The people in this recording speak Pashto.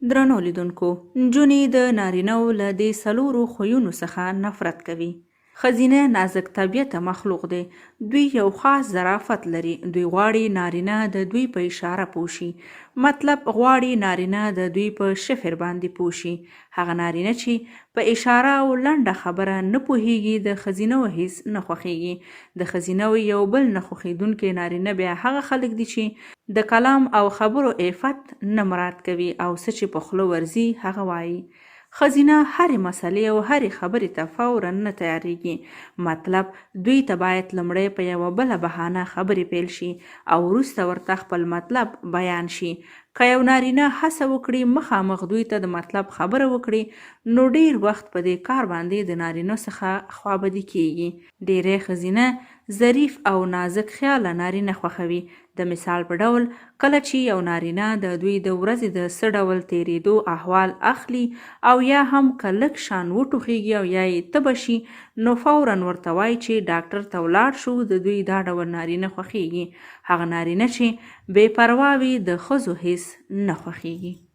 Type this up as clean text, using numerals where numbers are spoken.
درنو لیدونکو، نجونې د نارینه‌و له دې څلورو خویونو څخه نفرت کوي. ښځینه نازک طبیعته مخلوق دی. دوی یو خاص ظرافت لري. دوی غواړي نارینه د دوی په اشاره پوه شي. مطلب غواړي نارینه د دوی په شفر باندې پوه شي. هغه نارینه چې په اشاره او لنډه خبره نه پوهیږي د ښځینه‌و هیڅ نه خوښیږي. د ښځینه‌و یو بل نه خوښیدونکي نارینه بیا هغه خلک دي چې د کلام او خبرو عفت نه مراعت کوي او څه چې په خوله ورځي هغه وایي. ښځینه هرې مسئلې او هرې خبرې ته فوراً نه تیاریږي. مطلب دوی ته باید لومړی په یوه بله بهانه خبرې پیل شي او وروسته ورته خپل مطلب بیان شي. که یو نارینه هڅه وکړي مخامخ دوی ته د مطلب خبره وکړي، نو ډیر وخت په دې کار باندې د نارینه څخه خوابدي کیږي. ډیری ښځینه ظریف او نازک خیاله نارینه خوښوي. د مثال په ډول کله چې یو نارینه د دوی د ورځې د څه ډول تیریدو احوال اخلي او یا هم که لږ شان وټوخیږي او یا یې تبه شي، نو فوراً ورته وایي چې ډاکټر ته ولاړ شو. د دوی دا ډول نارینه خوښیږي. هغه نارینه چې بې پروا وي د ښځو هیڅ نه خوښیږي.